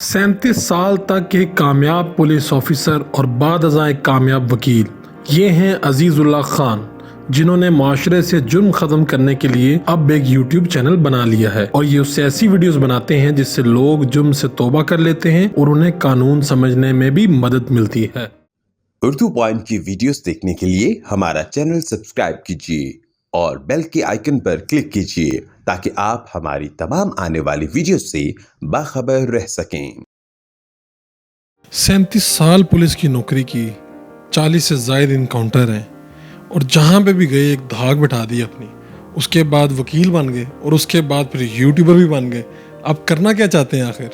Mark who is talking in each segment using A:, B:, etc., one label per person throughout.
A: 37 سال تک ایک کامیاب پولیس آفیسر اور بعد ازاں ایک کامیاب وکیل، یہ ہیں عزیز اللہ خان، جنہوں نے معاشرے سے جرم ختم کرنے کے لیے اب ایک یوٹیوب چینل بنا لیا ہے، اور یہ اس سے ایسی ویڈیوز بناتے ہیں جس سے لوگ جرم سے توبہ کر لیتے ہیں اور انہیں قانون سمجھنے میں بھی مدد ملتی ہے۔
B: اردو پوائنٹ کی ویڈیوز دیکھنے کے لیے ہمارا چینل سبسکرائب کیجیے اور بیل کے آئیکن پر کلک کیجیے تاکہ آپ ہماری تمام آنے والی ویڈیوز سے باخبر رہ سکیں۔
A: 37 سال پولیس کی نوکری کی، 40 سے زائد انکاؤنٹر ہیں، اور جہاں پہ بھی گئے ایک دھاگ بٹھا دی اپنی، اس کے بعد وکیل بن گئے اور اس کے بعد پھر یوٹیوبر بھی بن گئے۔ اب کرنا کیا چاہتے ہیں آخر؟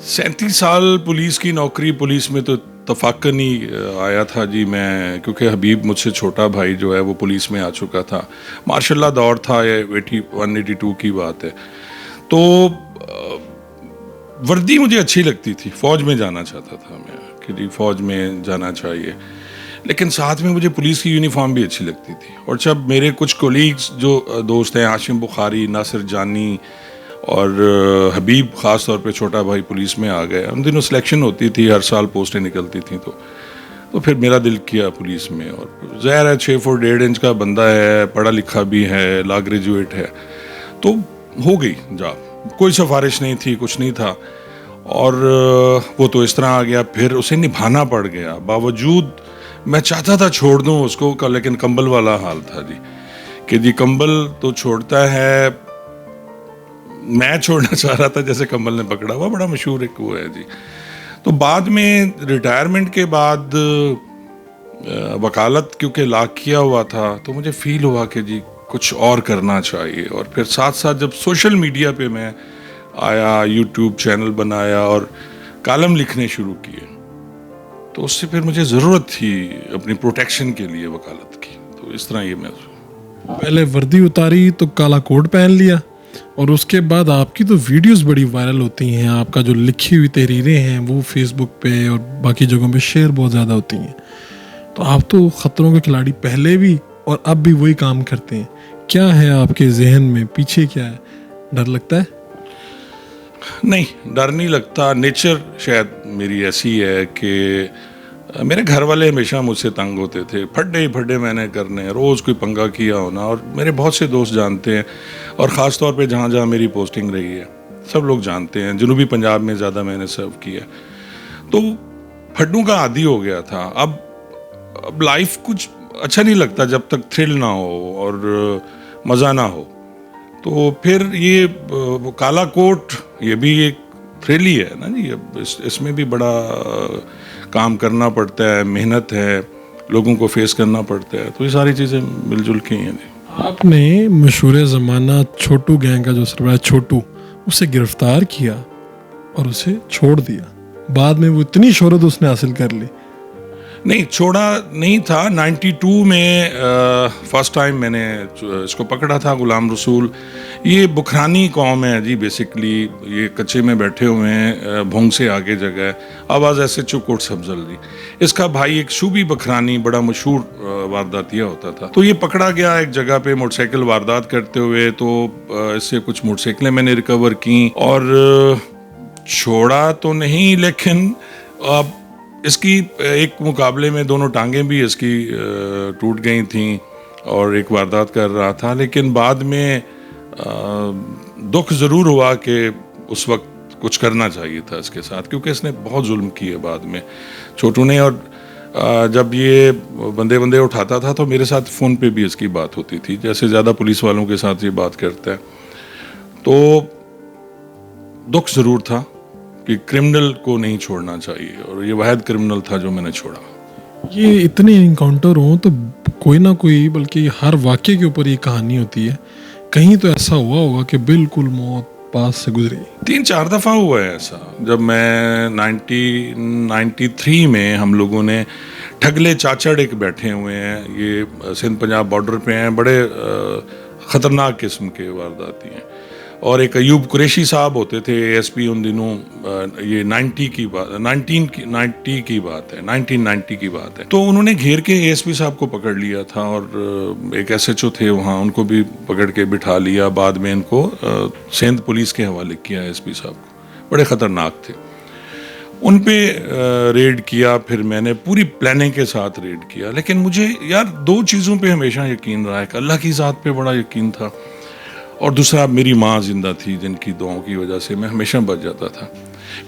C: 37 سال پولیس کی نوکری، پولیس میں تو اتفاقاً ہی آیا تھا جی میں، کیونکہ حبیب مجھ سے چھوٹا بھائی جو ہے وہ پولیس میں آ چکا تھا، ماشاء اللہ دور تھا، یہ 182 کی بات ہے، تو وردی مجھے اچھی لگتی تھی، فوج میں جانا چاہتا تھا میں کہ جی فوج میں جانا چاہیے، لیکن ساتھ میں مجھے پولیس کی یونیفارم بھی اچھی لگتی تھی۔ اور جب میرے کچھ کولیگز جو دوست ہیں، ہاشم بخاری، ناصر جانی اور حبیب، خاص طور پہ چھوٹا بھائی پولیس میں آ گئے، ان دنوں سلیکشن ہوتی تھی، ہر سال پوسٹیں نکلتی تھیں، تو پھر میرا دل کیا پولیس میں، اور ظاہر ہے 6 فٹ 1.5 انچ کا بندہ ہے، پڑھا لکھا بھی ہے، لا گریجویٹ ہے، تو ہو گئی جا، کوئی سفارش نہیں تھی، کچھ نہیں تھا، اور وہ تو اس طرح آ گیا، پھر اسے نبھانا پڑ گیا، باوجود میں چاہتا تھا چھوڑ دوں اس کو، لیکن کمبل والا حال تھا جی، کہ جی کمبل تو چھوڑتا ہے، میں چھوڑنا چاہ رہا تھا جیسے کمبل نے پکڑا ہوا، بڑا مشہور ایک وہ ہے جی۔ تو بعد میں ریٹائرمنٹ کے بعد وکالت کیونکہ لاک کیا ہوا تھا، تو مجھے فیل ہوا کہ جی کچھ اور کرنا چاہیے، اور پھر ساتھ ساتھ جب سوشل میڈیا پہ میں آیا، یوٹیوب چینل بنایا اور کالم لکھنے شروع کیے، تو اس سے پھر مجھے ضرورت تھی اپنی پروٹیکشن کے لیے وکالت کی، تو اس طرح یہ میں
A: پہلے وردی اتاری تو کالا کوٹ پہن لیا، اور اس کے بعد آپ کی تو ویڈیوز بڑی وائرل ہوتی ہیں، آپ کا جو لکھی ہوئی تحریریں ہیں وہ فیس بک پہ اور باقی جگہوں پہ شیئر بہت زیادہ ہوتی ہیں، تو آپ تو خطروں کے کھلاڑی پہلے بھی اور اب بھی وہی کام کرتے ہیں، کیا ہے آپ کے ذہن میں، پیچھے کیا ہے؟ ڈر لگتا ہے؟
C: نہیں، ڈر نہیں لگتا، نیچر شاید میری ایسی ہے کہ میرے گھر والے ہمیشہ مجھ سے تنگ ہوتے تھے، پھڈے ہی پھڈے میں نے کرنے، روز کوئی پنگا کیا ہونا، اور میرے بہت سے دوست جانتے ہیں، اور خاص طور پہ جہاں جہاں میری پوسٹنگ رہی ہے سب لوگ جانتے ہیں، جنوبی پنجاب میں زیادہ میں نے سرو کیا، تو پھڈوں کا عادی ہو گیا تھا۔ اب لائف کچھ اچھا نہیں لگتا جب تک تھرل نہ ہو اور مزہ نہ ہو، تو پھر یہ کالا کوٹ یہ بھی ایک تھرل ہی ہے نا جی، اب اس میں بھی بڑا کام کرنا پڑتا ہے، محنت ہے، لوگوں کو فیس کرنا پڑتا ہے، تو یہ ساری چیزیں مل جل کے ہیں جی۔
A: آپ نے مشہور زمانہ چھوٹو گینگ کا جو سربراہ چھوٹو، اسے گرفتار کیا اور اسے چھوڑ دیا، بعد میں وہ اتنی شہرت اس نے حاصل کر لی۔
C: نہیں، چھوڑا نہیں تھا، 92 میں فرسٹ ٹائم میں نے اس کو پکڑا تھا، غلام رسول، یہ بکھرانی قوم ہے جی، بیسکلی یہ کچے میں بیٹھے ہوئے ہیں، بھونگ سے آگے جگہ ہے، آواز ایسے کوٹ سبزل جی، اس کا بھائی ایک شوبی بکھرانی بڑا مشہور وارداتیہ ہوتا تھا، تو یہ پکڑا گیا ایک جگہ پہ موٹر سائیکل واردات کرتے ہوئے، تو اس سے کچھ موٹر سائیکلیں میں نے ریکور کی، اور چھوڑا تو نہیں، لیکن اس کی ایک مقابلے میں دونوں ٹانگیں بھی اس کی ٹوٹ گئی تھیں، اور ایک واردات کر رہا تھا، لیکن بعد میں دکھ ضرور ہوا کہ اس وقت کچھ کرنا چاہیے تھا اس کے ساتھ، کیونکہ اس نے بہت ظلم کیے بعد میں چھوٹو نے، اور جب یہ بندے اٹھاتا تھا تو میرے ساتھ فون پہ بھی اس کی بات ہوتی تھی، جیسے زیادہ پولیس والوں کے ساتھ یہ بات کرتا ہے، تو دکھ ضرور تھا کہ کرمنل کو نہیں چھوڑنا چاہیے، اور یہ واحد کرمنل تھا جو میں نے چھوڑا۔
A: یہ اتنے انکاؤنٹر ہوں تو کوئی نہ کوئی، بلکہ ہر واقعے کے اوپر یہ کہانی ہوتی ہے، کہیں تو ایسا ہوا ہوگا کہ بالکل موت پاس سے گزری؟
C: 3-4 دفعہ ہوا ہے ایسا، جب میں 1993 میں ہم لوگوں نے ٹھگلے چاچڑ ایک بیٹھے ہوئے ہیں، یہ سندھ پنجاب بارڈر پہ ہیں، بڑے خطرناک قسم کے وارداتی ہیں، اور ایک ایوب قریشی صاحب ہوتے تھے ایس پی ان دنوں، یہ 1990 کی بات ہے، تو انہوں نے گھیر کے ایس پی صاحب کو پکڑ لیا تھا، اور ایک ایس ایچ او تھے وہاں، ان کو بھی پکڑ کے بٹھا لیا، بعد میں ان کو سندھ پولیس کے حوالے کیا ایس پی صاحب کو، بڑے خطرناک تھے. ان پہ ریڈ کیا, پھر میں نے پوری پلاننگ کے ساتھ ریڈ کیا. لیکن مجھے یار 2 چیزوں پہ ہمیشہ یقین رہا ہے کہ اللہ کی ذات پہ بڑا یقین تھا, اور دوسرا میری ماں زندہ تھی جن کی دعاؤں کی وجہ سے میں ہمیشہ بچ جاتا تھا.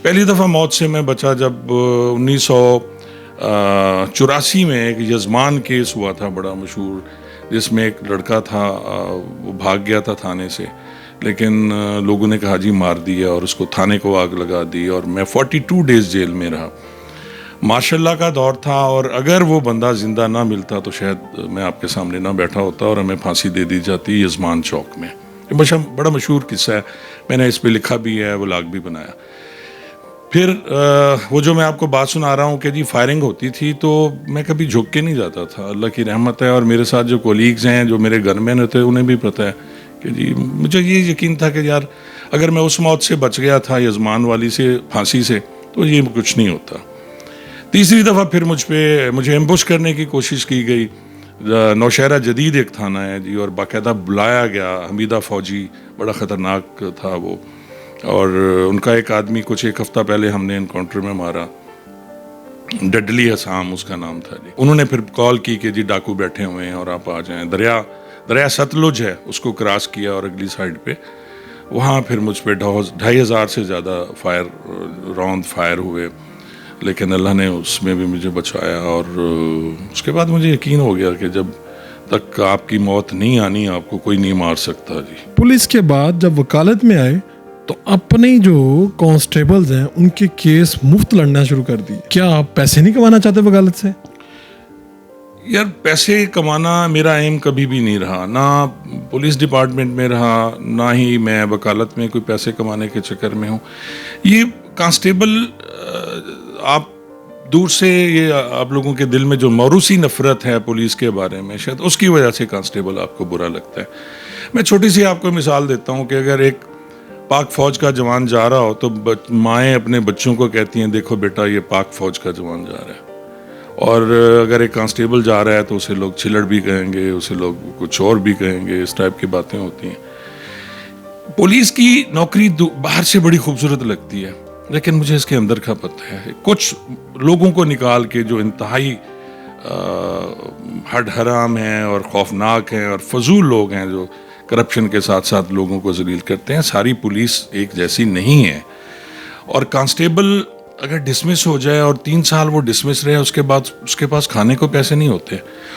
C: پہلی دفعہ موت سے میں بچا جب 1984 میں ایک یزمان کیس ہوا تھا بڑا مشہور, جس میں ایک لڑکا تھا, وہ بھاگ گیا تھا تھانے سے, لیکن لوگوں نے کہا جی مار دیا اور اس کو تھانے کو آگ لگا دی, اور میں 42 ڈیز جیل میں رہا. ماشاء اللہ کا دور تھا, اور اگر وہ بندہ زندہ نہ ملتا تو شاید میں آپ کے سامنے نہ بیٹھا ہوتا اور ہمیں پھانسی دے دی جاتی یزمان چوک میں. یہ بڑا مشہور قصہ ہے, میں نے اس پہ لکھا بھی ہے, ولاگ بھی بنایا. پھر وہ جو میں آپ کو بات سنا رہا ہوں کہ جی فائرنگ ہوتی تھی, تو میں کبھی جھک کے نہیں جاتا تھا, اللہ کی رحمت ہے. اور میرے ساتھ جو کولیگز ہیں, جو میرے گن مین ہوتے, انہیں بھی پتہ ہے کہ جی مجھے یہ یقین تھا کہ یار اگر میں اس موت سے بچ گیا تھا یزمان والی سے, پھانسی سے, تو یہ کچھ نہیں ہوتا. تیسری دفعہ پھر مجھے ایمبوش کرنے کی کوشش کی گئی. نوشہرہ جدید ایک تھانہ ہے جی, اور باقاعدہ بلایا گیا. حمیدہ فوجی بڑا خطرناک تھا وہ, اور ان کا ایک آدمی کچھ 1 ہفتہ پہلے ہم نے انکاؤنٹر میں مارا, ڈڈلی حسام اس کا نام تھا جی. انہوں نے پھر کال کی کہ جی ڈاکو بیٹھے ہوئے ہیں اور آپ آ جائیں. دریا ستلج ہے, اس کو کراس کیا, اور اگلی سائڈ پہ وہاں پھر مجھ پہ 2500 سے زیادہ راؤنڈ فائر ہوئے, لیکن اللہ نے اس میں بھی مجھے بچایا. اور اس کے بعد مجھے یقین ہو گیا کہ جب تک آپ کی موت نہیں آنی آپ کو کوئی نہیں مار سکتا جی.
A: پولیس کے بعد جب وکالت میں آئے تو اپنے جو کانسٹیبلز ہیں ان کے کیس مفت لڑنا شروع کر دی. کیا آپ پیسے نہیں کمانا چاہتے وکالت سے؟
C: یار پیسے کمانا میرا ایم کبھی بھی نہیں رہا, نہ پولیس ڈپارٹمنٹ میں رہا, نہ ہی میں وکالت میں کوئی پیسے کمانے کے چکر میں ہوں. یہ کانسٹیبل, آپ دور سے یہ آپ لوگوں کے دل میں جو موروثی نفرت ہے پولیس کے بارے میں, شاید اس کی وجہ سے کانسٹیبل آپ کو برا لگتا ہے. میں چھوٹی سی آپ کو مثال دیتا ہوں کہ اگر ایک پاک فوج کا جوان جا رہا ہو تو مائیں اپنے بچوں کو کہتی ہیں دیکھو بیٹا یہ پاک فوج کا جوان جا رہا ہے, اور اگر ایک کانسٹیبل جا رہا ہے تو اسے لوگ چھلڑ بھی کہیں گے, اسے لوگ کچھ اور بھی کہیں گے. اس ٹائپ کی باتیں ہوتی ہیں. پولیس کی نوکری باہر سے بڑی خوبصورت لگتی ہے, لیکن مجھے اس کے اندر کا پتہ ہے. کچھ لوگوں کو نکال کے جو انتہائی ہڈ حرام ہیں اور خوفناک ہیں اور فضول لوگ ہیں, جو کرپشن کے ساتھ ساتھ لوگوں کو ذلیل کرتے ہیں, ساری پولیس ایک جیسی نہیں ہے. اور کانسٹیبل اگر ڈسمس ہو جائے اور 3 سال وہ ڈسمس رہے, اس کے بعد اس کے پاس کھانے کو پیسے نہیں ہوتے.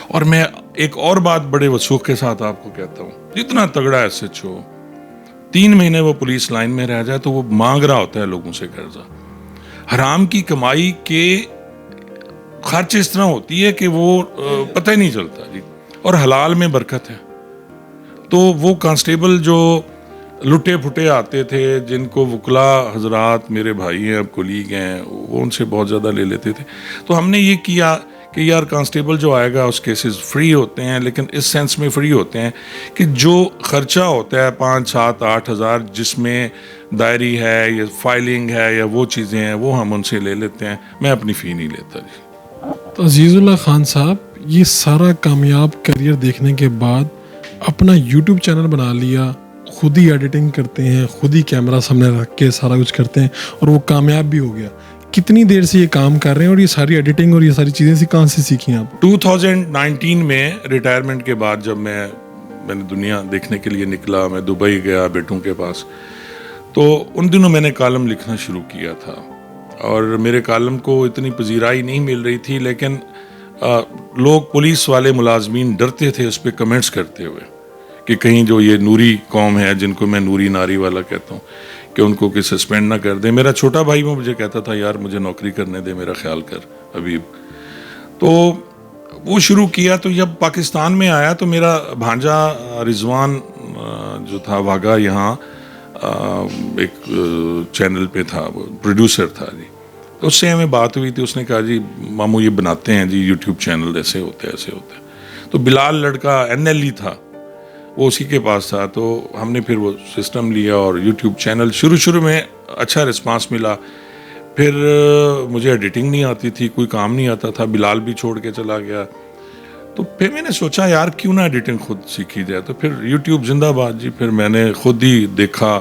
C: اور میں ایک اور بات بڑے وثوق کے ساتھ آپ کو کہتا ہوں, جتنا تگڑا ایس ایچ او 3 مہینے وہ پولیس لائن میں رہ جائے تو وہ مانگ رہا ہوتا ہے لوگوں سے قرضہ. حرام کی کمائی کے خرچ اس طرح ہوتی ہے کہ وہ پتہ ہی نہیں چلتا جی, اور حلال میں برکت ہے. تو وہ کانسٹیبل جو لٹے پھٹے آتے تھے, جن کو وکلا حضرات میرے بھائی ہیں, اب کولیگ ہیں, وہ ان سے بہت زیادہ لے لیتے تھے. تو ہم نے یہ کیا کہ یار کانسٹیبل جو آئے گا اس کیسز فری ہوتے ہیں, لیکن اس سینس میں فری ہوتے ہیں کہ جو خرچہ ہوتا ہے 5, 7, 8 ہزار, جس میں ڈائری ہے یا فائلنگ ہے یا وہ چیزیں ہیں, وہ ہم ان سے لے لیتے ہیں. میں اپنی فی نہیں لیتا جی.
A: تو عزیز اللہ خان صاحب, یہ سارا کامیاب کریئر دیکھنے کے بعد اپنا یوٹیوب چینل بنا لیا, خود ہی ایڈیٹنگ کرتے ہیں, خود ہی کیمرہ سامنے رکھ کے سارا کچھ کرتے ہیں, اور وہ کامیاب بھی ہو گیا. کتنی دیر سے یہ کام کر رہے ہیں, اور یہ ساری ایڈیٹنگ اور یہ ساری چیزیں کہاں سے سیکھی ہیں آپ؟
C: 2019 میں ریٹائرمنٹ کے بعد جب میں نے دنیا دیکھنے کے لیے نکلا, میں دبئی گیا بیٹوں کے پاس, تو ان دنوں میں نے کالم لکھنا شروع کیا تھا. اور میرے کالم کو اتنی پذیرائی نہیں مل رہی تھی, لیکن لوگ پولیس والے ملازمین ڈرتے تھے اس پہ کمنٹس کرتے ہوئے کہ کہیں جو یہ نوری قوم ہے, جن کو میں نوری ناری والا کہتا ہوں, کہ ان کو کہ سسپینڈ نہ کر دیں. میرا چھوٹا بھائی وہ مجھے کہتا تھا یار مجھے نوکری کرنے دے, میرا خیال کر حبیب. تو وہ شروع کیا. تو جب پاکستان میں آیا تو میرا بھانجا رضوان جو تھا واگا, یہاں ایک چینل پہ تھا, وہ پروڈیوسر تھا جی. تو اس سے ہمیں بات ہوئی تھی, اس نے کہا جی ماموں یہ بناتے ہیں جی یوٹیوب چینل, ایسے ہوتے ہیں ایسے ہوتے ہیں. تو بلال لڑکا NLE تھا, وہ اسی کے پاس تھا. تو ہم نے پھر وہ سسٹم لیا اور یوٹیوب چینل شروع میں اچھا رسپانس ملا. پھر مجھے ایڈیٹنگ نہیں آتی تھی, کوئی کام نہیں آتا تھا, بلال بھی چھوڑ کے چلا گیا. تو پھر میں نے سوچا یار کیوں نہ ایڈیٹنگ خود سیکھی جائے. تو پھر یوٹیوب زندہ باد جی. پھر میں نے خود ہی دیکھا,